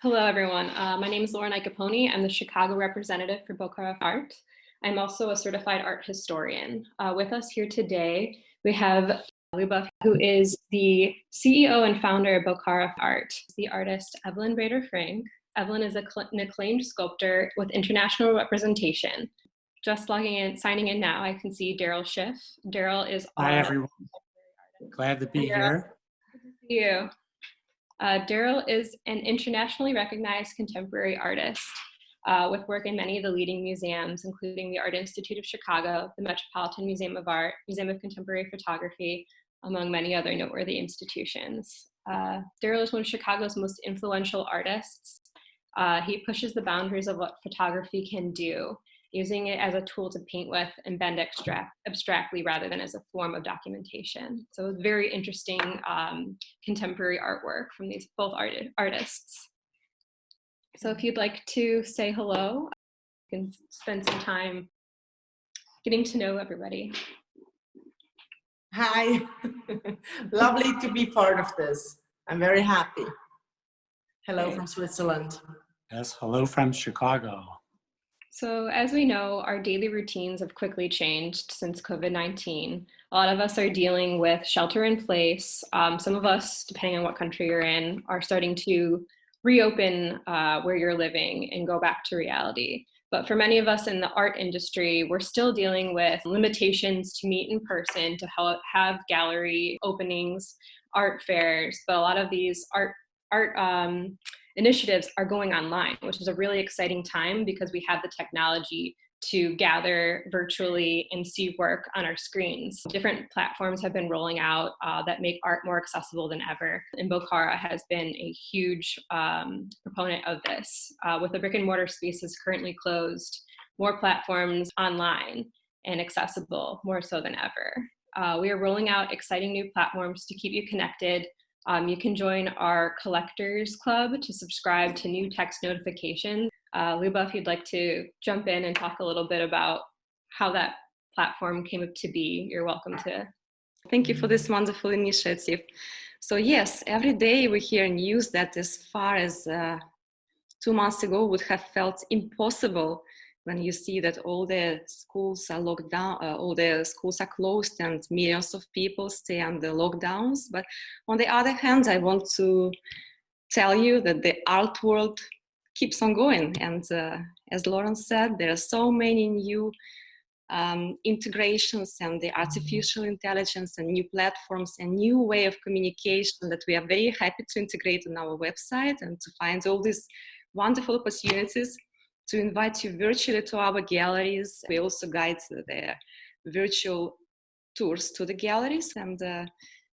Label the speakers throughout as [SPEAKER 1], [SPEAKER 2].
[SPEAKER 1] Hello, everyone. My name is Iacoponi. I'm the Chicago representative for BOCCARA Art. I'm also a certified art historian. With us here today, we have Liubov, who is the CEO and founder of BOCCARA Art, the artist Evelyne Frank. Evelyne is an acclaimed sculptor with international representation. Just logging in, signing in now, I can see Darryll Schiff. Darryll is
[SPEAKER 2] Hi, everyone. Glad to be here.
[SPEAKER 1] Good to see you. Darryll is an internationally recognized contemporary artist with work in many of the leading museums, including the Art Institute of Chicago, the Metropolitan Museum of Art, Museum of Contemporary Photography, among many other noteworthy institutions. Darryll is one of Chicago's most influential artists. He pushes the boundaries of what photography can do, using it as a tool to paint with and bend abstractly rather than as a form of documentation. So very interesting contemporary artwork from these both artists. So if you'd like to say hello, you can spend some time getting to know everybody.
[SPEAKER 3] Hi, lovely to be part of this. I'm very happy. Hello from Switzerland.
[SPEAKER 2] Yes, hello from Chicago.
[SPEAKER 1] So as we know, our daily routines have quickly changed since COVID-19. A lot of us are dealing with shelter in place. Some of us, depending on what country you're in, are starting to reopen where you're living and go back to reality. But for many of us in the art industry, we're still dealing with limitations to meet in person, to have gallery openings, art fairs. But a lot of these art initiatives are going online, which is a really exciting time because we have the technology to gather virtually and see work on our screens. Different platforms have been rolling out that make art more accessible than ever. And BOCCARA has been a huge proponent of this. With the brick and mortar spaces currently closed, more platforms online and accessible more so than ever. We are rolling out exciting new platforms to keep you connected. You can join our collectors club to subscribe to new text notifications. Liubov, if you'd like to jump in and talk a little bit about how that platform came up to be, you're welcome to.
[SPEAKER 4] Thank you for this wonderful initiative. So yes, every day we hear news that as far as 2 months ago would have felt impossible, when you see that all the schools are locked down, all the schools are closed and millions of people stay under lockdowns. But on the other hand, I want to tell you that the art world keeps on going. And as Lauren said, there are so many new integrations and the artificial intelligence and new platforms and new way of communication that we are very happy to integrate on our website and to find all these wonderful opportunities to invite you virtually to our galleries. We also guide the virtual tours to the galleries. And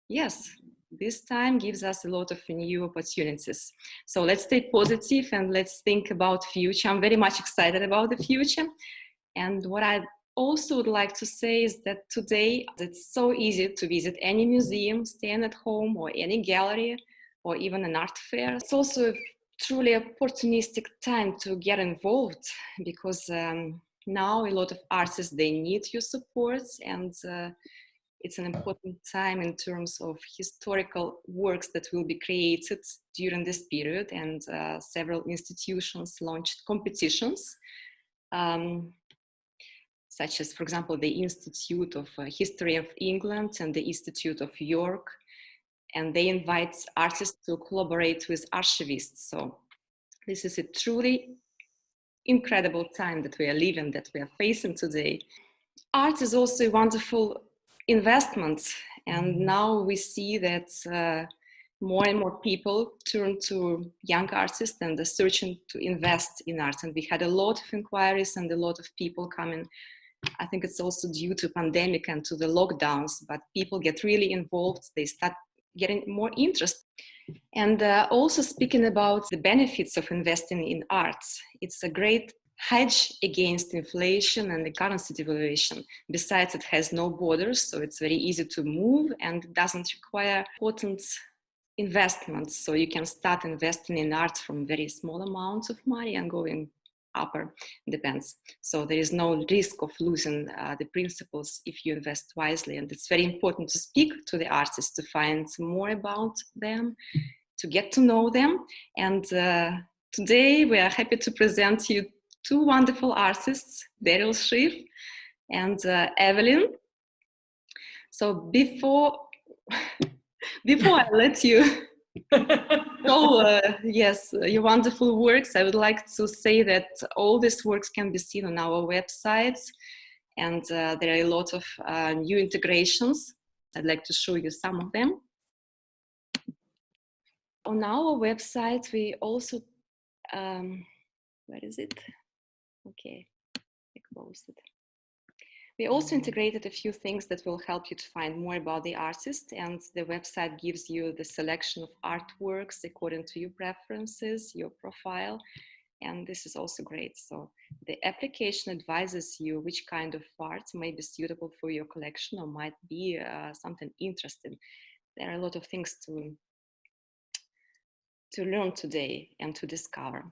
[SPEAKER 4] yes, this time gives us a lot of new opportunities. So let's stay positive and let's think about future. I'm very much excited about the future. And what I also would like to say is that today it's so easy to visit any museum, staying at home, or any gallery, or even an art fair. It's also truly opportunistic time to get involved because now a lot of artists, they need your support, and it's an important time in terms of historical works that will be created during this period, and several institutions launched competitions such as, for example, the Institute of History of England and the Institute of York. And they invite artists to collaborate with archivists. So this is a truly incredible time that we are living, that we are facing today. Art is also a wonderful investment. And now we see that more and more people turn to young artists and are searching to invest in art. And we had a lot of inquiries and a lot of people coming. I think it's also due to pandemic and to the lockdowns, but people get really involved. They start getting more interest. And also speaking about the benefits of investing in arts, it's a great hedge against inflation and the currency devaluation. Besides, it has no borders, so it's very easy to move and it doesn't require important investments. So you can start investing in art from very small amounts of money and going upper, depends. So there is no risk of losing the principles if you invest wisely. And it's very important to speak to the artists, to find more about them, to get to know them. And today we are happy to present you two wonderful artists, Darryll Schiff and Evelyne. So before I let you show yes, your wonderful works, I would like to say that all these works can be seen on our websites, and there are a lot of new integrations. I'd like to show you some of them. On our website, we also, where is it? Okay, I closed it. We also integrated a few things that will help you to find more about the artist, and the website gives you the selection of artworks according to your preferences, your profile, and this is also great. So the application advises you which kind of art may be suitable for your collection or might be something interesting. There are a lot of things to learn today and to discover.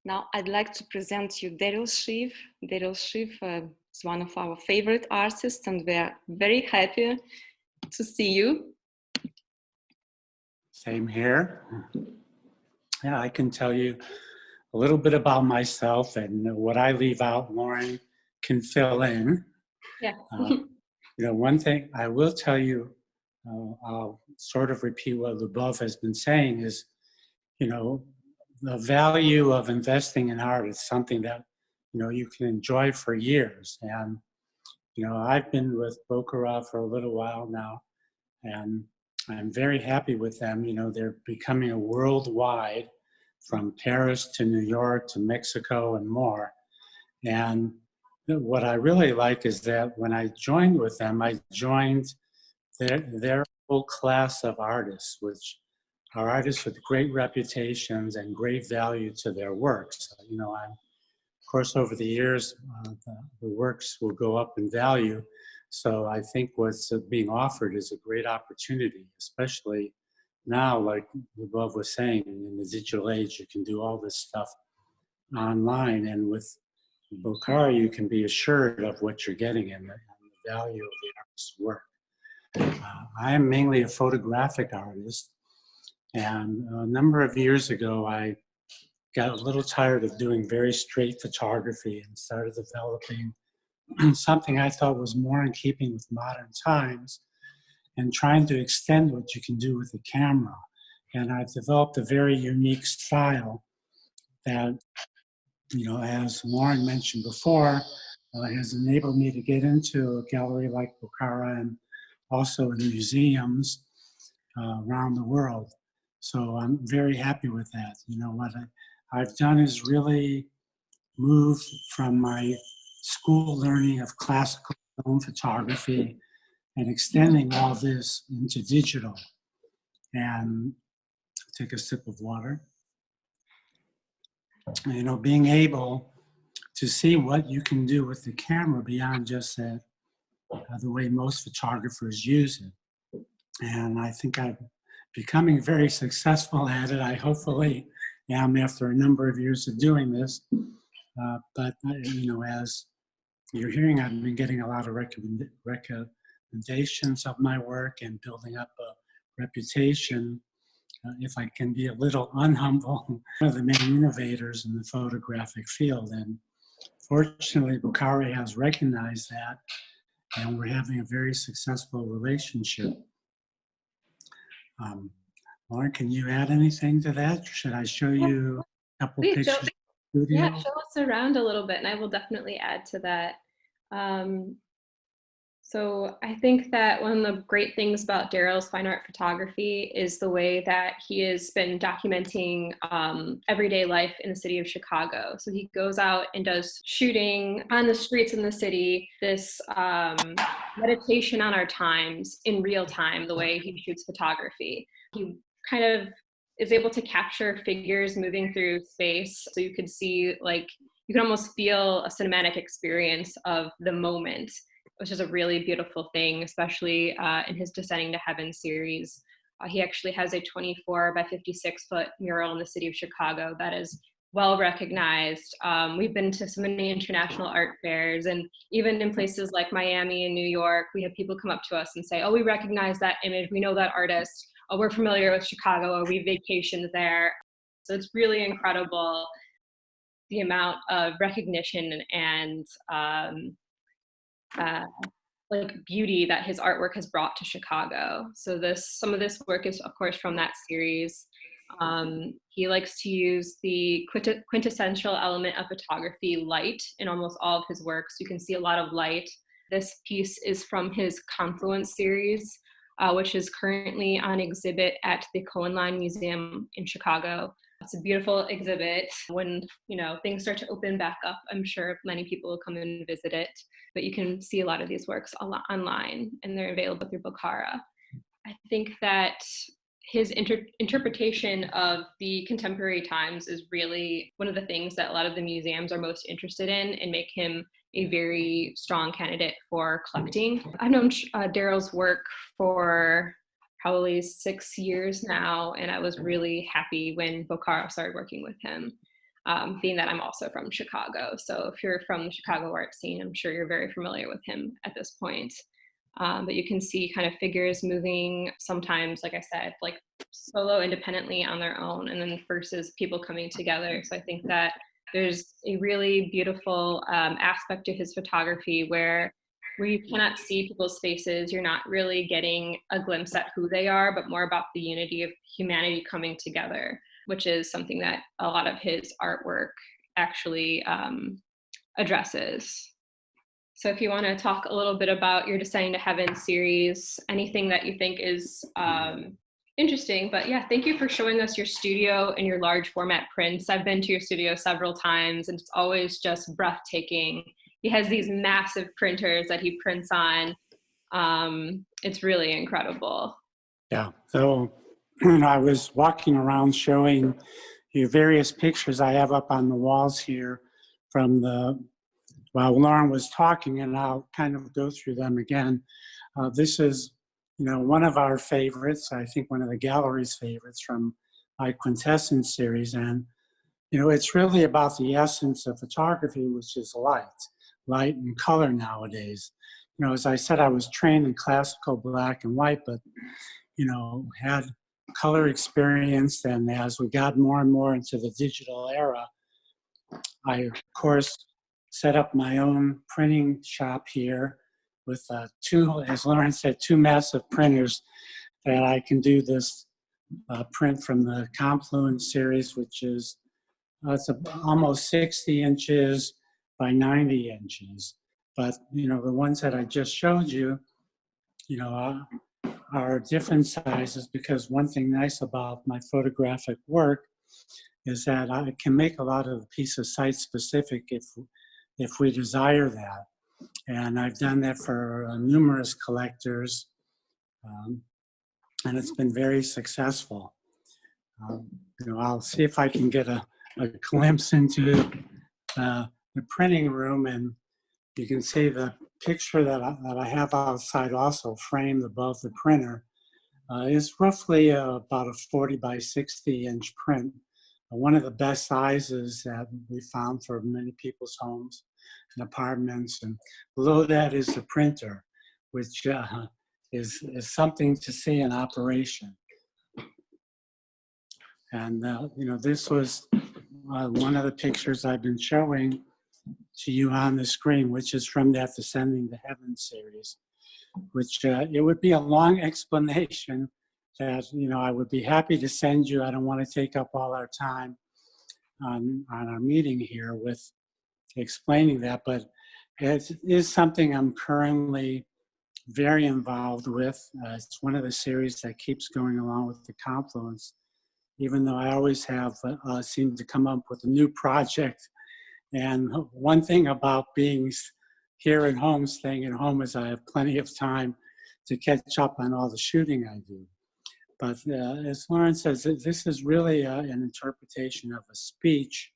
[SPEAKER 4] Now I'd like to present you Darryll Schiff. Darryll Schiff is one of our favorite artists, and we're very happy to see you.
[SPEAKER 2] Same here. Yeah, I can tell you a little bit about myself, and what I leave out, Lauren can fill in.
[SPEAKER 1] Yeah.
[SPEAKER 2] You know, one thing I will tell you, I'll sort of repeat what Liubov has been saying is, you know, the value of investing in art is something that, you know, you can enjoy for years. And, you know, I've been with BOCCARA for a little while now, and I'm very happy with them. You know, they're becoming a worldwide, from Paris to New York to Mexico and more. And what I really like is that when I joined with them, I joined their whole class of artists, which are artists with great reputations and great value to their works. You know, of course, over the years, the works will go up in value. So I think what's being offered is a great opportunity, especially now, like Liubov was saying, in the digital age, you can do all this stuff online, and with BOCCARA, you can be assured of what you're getting and the value of the artist's work. I am mainly a photographic artist, and a number of years ago, I got a little tired of doing very straight photography and started developing something I thought was more in keeping with modern times and trying to extend what you can do with the camera. And I've developed a very unique style that, you know, as Lauren mentioned before, has enabled me to get into a gallery like BOCCARA and also in museums around the world. So I'm very happy with that. You know, what I've done is really moved from my school learning of classical film photography and extending all this into digital. And take a sip of water. You know, being able to see what you can do with the camera beyond just that, the way most photographers use it. And I think I'm becoming very successful at it. I hopefully am after a number of years of doing this. But, you know, as you're hearing, I've been getting a lot of recommendations of my work and building up a reputation. If I can be a little unhumble, one of the main innovators in the photographic field. And fortunately, BOCCARA has recognized that, and we're having a very successful relationship. Lauren, can you add anything to that? Should I show you a couple
[SPEAKER 1] Please,
[SPEAKER 2] pictures?
[SPEAKER 1] yeah, show us around a little bit, and I will definitely add to that. So I think that one of the great things about Darryll's fine art photography is the way that he has been documenting everyday life in the city of Chicago. So he goes out and does shooting on the streets in the city, this meditation on our times in real time, the way he shoots photography. He kind of is able to capture figures moving through space. So you could see, like, you can almost feel a cinematic experience of the moment, which is a really beautiful thing, especially in his Descending to Heaven series. He actually has a 24 by 56 foot mural in the city of Chicago that is well recognized. We've been to so many international art fairs, and even in places like Miami and New York, we have people come up to us and say, oh, we recognize that image, we know that artist, oh, we're familiar with Chicago, or we vacationed there. So it's really incredible the amount of recognition and like beauty that his artwork has brought to Chicago. So some of this work is of course from that series. He likes to use the quintessential element of photography, light, in almost all of his works. You can see a lot of light. This piece is from his Confluence series, which is currently on exhibit at the Cohen Line Museum in Chicago. It's a beautiful exhibit. When things start to open back up, I'm sure many people will come and visit it. But you can see a lot of these works online, and they're available through BOCCARA. I think that his interpretation of the contemporary times is really one of the things that a lot of the museums are most interested in, and make him a very strong candidate for collecting. I've known Darryll's work for probably 6 years now, and I was really happy when BOCCARA started working with him, being that I'm also from Chicago. So if you're from the Chicago art scene, I'm sure you're very familiar with him at this point. But you can see kind of figures moving sometimes, like I said, like solo independently on their own, and then versus people coming together. So I think that there's a really beautiful aspect to his photography where you cannot see people's faces. You're not really getting a glimpse at who they are, but more about the unity of humanity coming together, which is something that a lot of his artwork actually addresses. So if you want to talk a little bit about your Descending to Heaven series, anything that you think is interesting. But yeah, thank you for showing us your studio and your large format prints. I've been to your studio several times, and it's always just breathtaking. He has these massive printers that he prints on. It's really incredible.
[SPEAKER 2] Yeah, so I was walking around showing you various pictures I have up on the walls here from while Lauren was talking, and I'll kind of go through them again. This is, one of our favorites, I think one of the gallery's favorites from my Quintessence series. And, it's really about the essence of photography, which is light and color nowadays. As I said, I was trained in classical black and white, but, had color experience. And as we got more and more into the digital era, I, of course, set up my own printing shop here with two, as Lauren said, two massive printers that I can do this print from the Confluence series, which is it's almost 60 inches by 90 inches. But, the ones that I just showed you, are different sizes, because one thing nice about my photographic work is that I can make a lot of the pieces site-specific if we desire that. And I've done that for numerous collectors, and it's been very successful. I'll see if I can get a glimpse into the printing room, and you can see the picture that I have outside also framed above the printer is roughly about a 40 by 60 inch print. One of the best sizes that we found for many people's homes and apartments. And below that is the printer, which is something to see in operation. And, this was one of the pictures I've been showing to you on the screen, which is from that Descending to Heaven series, which it would be a long explanation that, I would be happy to send you. I don't want to take up all our time on our meeting here with explaining that, but it is something I'm currently very involved with. It's one of the series that keeps going along with the Confluence, even though I always have seemed to come up with a new project. And one thing about being here at home, staying at home, is I have plenty of time to catch up on all the shooting I do. But as Lauren says, this is really an interpretation of a speech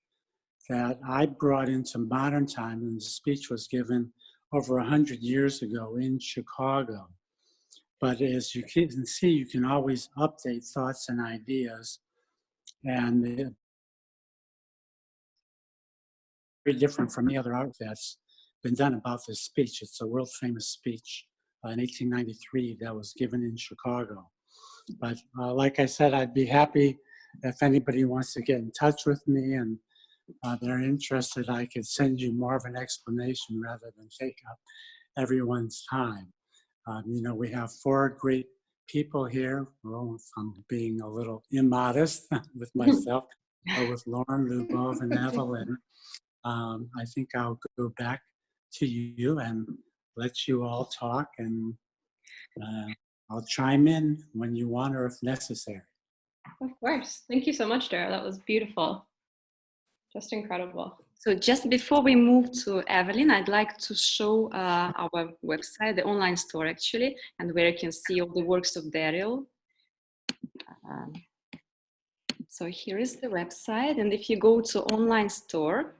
[SPEAKER 2] that I brought into modern time, and the speech was given over 100 years ago in Chicago. But as you can see, you can always update thoughts and ideas. And it's very different from the other art that's been done about this speech. It's a world famous speech in 1893 that was given in Chicago. But like I said, I'd be happy if anybody wants to get in touch with me and they're interested, I could send you more of an explanation rather than take up everyone's time. You know, we have 4 great people here. Well, if I'm being a little immodest with myself, but with Lauren, Liubov, and Evelyne, I think I'll go back to you and let you all talk, and I'll chime in when you want or if necessary.
[SPEAKER 1] Of course. Thank you so much, Darryll. That was beautiful. Just incredible.
[SPEAKER 4] So just before we move to Evelyne, I'd like to show our website, the online store actually, and where you can see all the works of Darryll. So here is the website, and if you go to online store,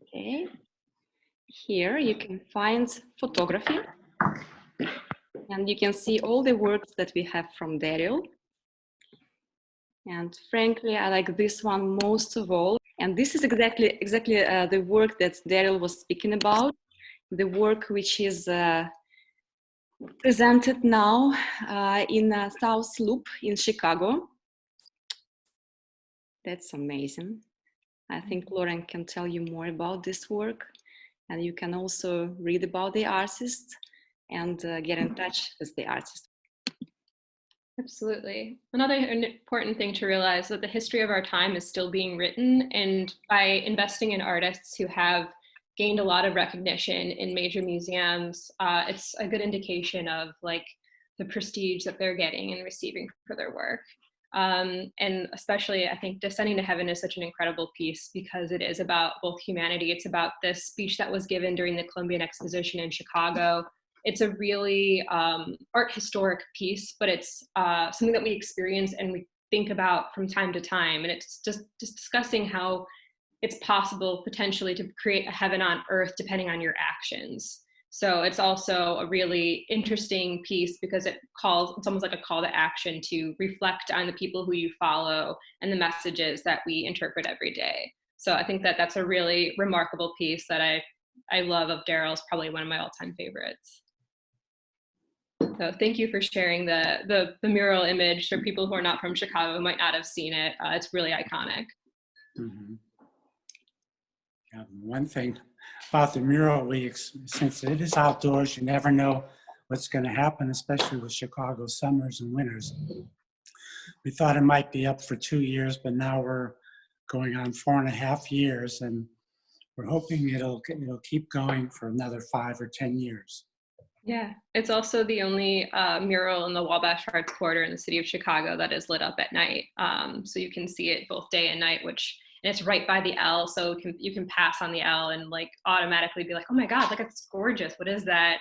[SPEAKER 4] okay, here you can find photography, and you can see all the works that we have from Darryll. And frankly, I like this one most of all. And this is exactly the work that Darryll was speaking about, the work which is presented now in South Loop in Chicago. That's amazing. I think Lauren can tell you more about this work, and you can also read about the artist and get in touch with the artist.
[SPEAKER 1] Absolutely. Another important thing to realize is that the history of our time is still being written, and by investing in artists who have gained a lot of recognition in major museums, it's a good indication of like the prestige that they're getting and receiving for their work. And especially, I think Descending to Heaven is such an incredible piece because it is about both humanity. It's about this speech that was given during the Columbian Exposition in Chicago. It's a really art historic piece, but it's something that we experience and we think about from time to time. And it's just discussing how it's possible potentially to create a heaven on earth depending on your actions. So it's also a really interesting piece because it's almost like a call to action to reflect on the people who you follow and the messages that we interpret every day. So I think that that's a really remarkable piece that I love of Darryll's, probably one of my all-time favorites. So thank you for sharing the mural image for people who are not from Chicago who might not have seen it. It's really iconic.
[SPEAKER 2] Mm-hmm. Yeah, one thing about the mural, since it is outdoors, you never know what's going to happen, especially with Chicago summers and winters. We thought it might be up for 2 years, but now we're going on 4.5 years, and we're hoping it'll keep going for another 5 or 10 years.
[SPEAKER 1] Yeah, it's also the only mural in the Wabash Arts Quarter in the city of Chicago that is lit up at night. So you can see it both day and night, and it's right by the L. So you can pass on the L and like automatically be like, oh my God, like it's gorgeous. What is that?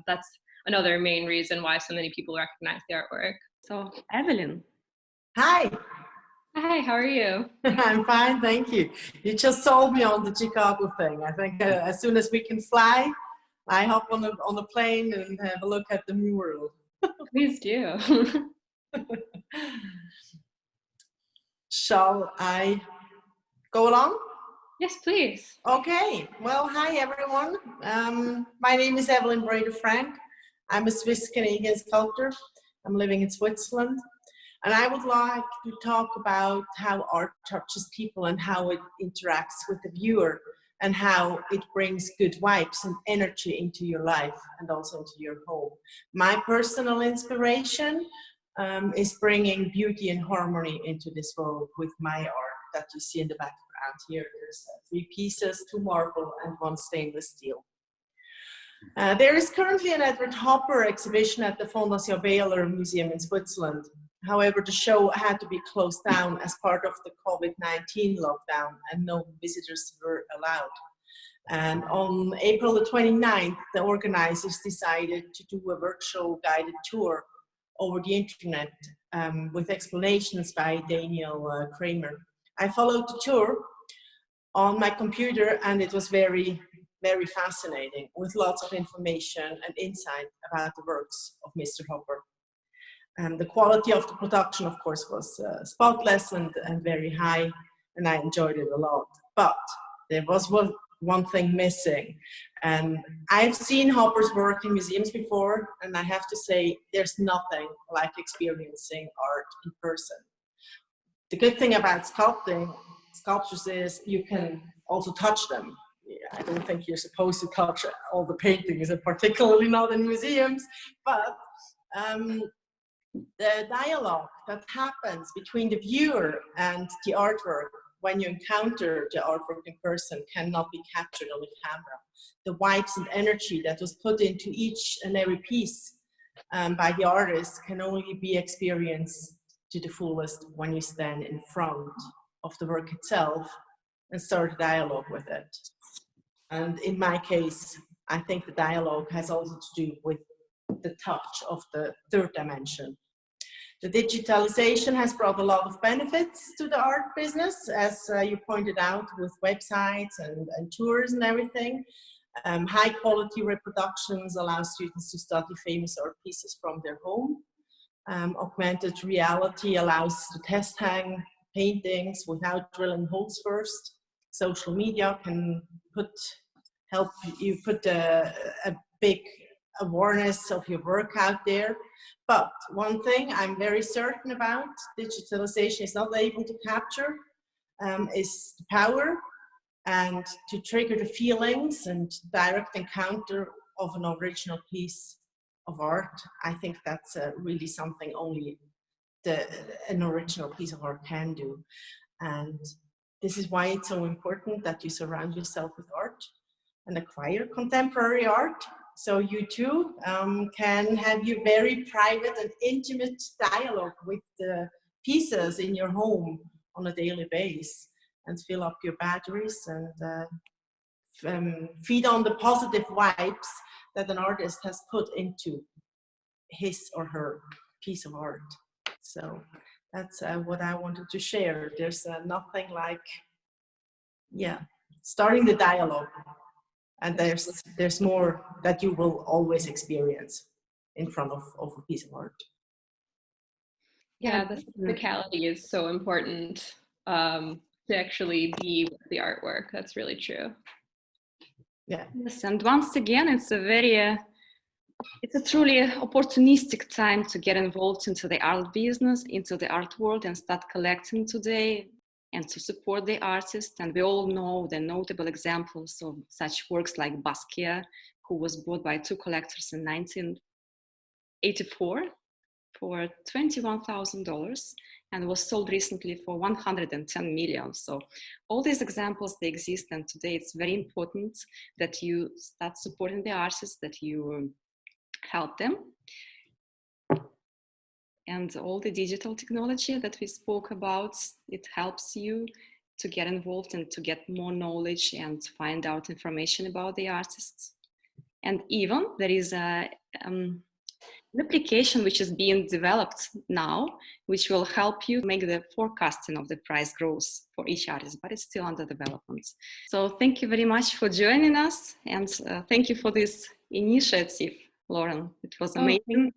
[SPEAKER 1] That's another main reason why so many people recognize the artwork. So Evelyne.
[SPEAKER 3] Hi.
[SPEAKER 1] Hi, how are you?
[SPEAKER 3] I'm fine, thank you. You just sold me on the Chicago thing. I think as soon as we can fly, I hop on the plane and have a look at the mural.
[SPEAKER 1] Please do.
[SPEAKER 3] Shall I go along?
[SPEAKER 1] Yes, please.
[SPEAKER 3] Okay. Well, hi everyone. My name is Evelyne Frank. I'm a Swiss-Canadian sculptor. I'm living in Switzerland. And I would like to talk about how art touches people and how it interacts with the viewer, and how it brings good vibes and energy into your life and also into your home. My personal inspiration is bringing beauty and harmony into this world with my art that you see in the background here. There's 3 pieces, 2 marble and 1 stainless steel. There is currently an Edward Hopper exhibition at the Fondation Baylor Museum in Switzerland. However, the show had to be closed down as part of the COVID-19 lockdown and no visitors were allowed. And on April the 29th, the organizers decided to do a virtual guided tour over the internet with explanations by Daniel Kramer. I followed the tour on my computer and it was very very fascinating, with lots of information and insight about the works of Mr. Hopper. The quality of the production, of course, was spotless and very high, and I enjoyed it a lot. But there was one thing missing. And I've seen Hopper's work in museums before, and I have to say, there's nothing like experiencing art in person. The good thing about sculptures is you can also touch them. I don't think you're supposed to touch all the paintings, and particularly not in museums, but the dialogue that happens between the viewer and the artwork when you encounter the artwork in person cannot be captured on the camera. The vibes and energy that was put into each and every piece by the artist can only be experienced to the fullest when you stand in front of the work itself and start a dialogue with it. And in my case, I think the dialogue has also to do with the touch of the third dimension. The digitalization has brought a lot of benefits to the art business, as you pointed out, with websites and tours and everything. High quality reproductions allow students to study famous art pieces from their home. Augmented reality allows to test hang paintings without drilling holes first. Social media can help you put a big awareness of your work out there. But one thing I'm very certain about, digitalization is not able to capture, is the power and to trigger the feelings and direct encounter of an original piece of art. I think that's really something only an original piece of art can do. And this is why it's so important that you surround yourself with art and acquire contemporary art. So you too can have your very private and intimate dialogue with the pieces in your home on a daily basis and fill up your batteries and feed on the positive vibes that an artist has put into his or her piece of art. So that's what I wanted to share. There's nothing like, starting the dialogue. And there's more that you will always experience in front of a piece of art.
[SPEAKER 1] Yeah, the physicality is so important to actually be with the artwork. That's really true.
[SPEAKER 3] Yeah.
[SPEAKER 4] Yes, and once again, it's a truly opportunistic time to get involved into the art business, into the art world, and start collecting today and to support the artists. And we all know the notable examples of such works like Basquiat, who was bought by two collectors in 1984 for $21,000 and was sold recently for 110 million. So all these examples, they exist, and today it's very important that you start supporting the artists, that you help them. And all the digital technology that we spoke about, it helps you to get involved and to get more knowledge and to find out information about the artists. And even there is an application which is being developed now, which will help you make the forecasting of the price growth for each artist, but it's still under development. So thank you very much for joining us, and thank you for this initiative, Lauren. It was amazing.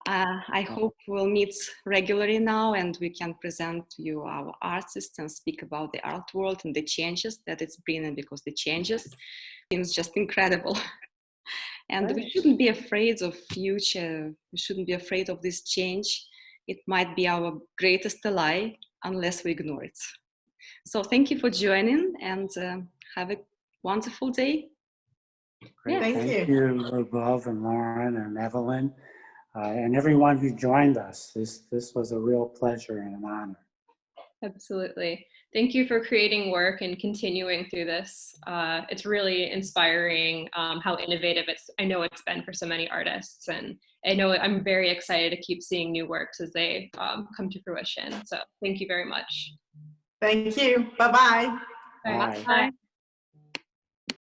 [SPEAKER 4] I hope we'll meet regularly now and we can present to you our artists and speak about the art world and the changes that it's bringing, because the changes seems just incredible. And we shouldn't be afraid of future. We shouldn't be afraid of this change. It might be our greatest ally unless we ignore it. So thank you for joining, and have a wonderful day.
[SPEAKER 2] Great.
[SPEAKER 3] Thank you.
[SPEAKER 2] Thank you, Liubov and Lauren and Evelyne. And everyone who joined us. This was a real pleasure and an honor.
[SPEAKER 1] Absolutely. Thank you for creating work and continuing through this. It's really inspiring how innovative I know it's been for so many artists, and I know I'm very excited to keep seeing new works as they come to fruition. So thank you very much.
[SPEAKER 3] Thank you. Bye-bye.
[SPEAKER 2] Bye.
[SPEAKER 1] Bye.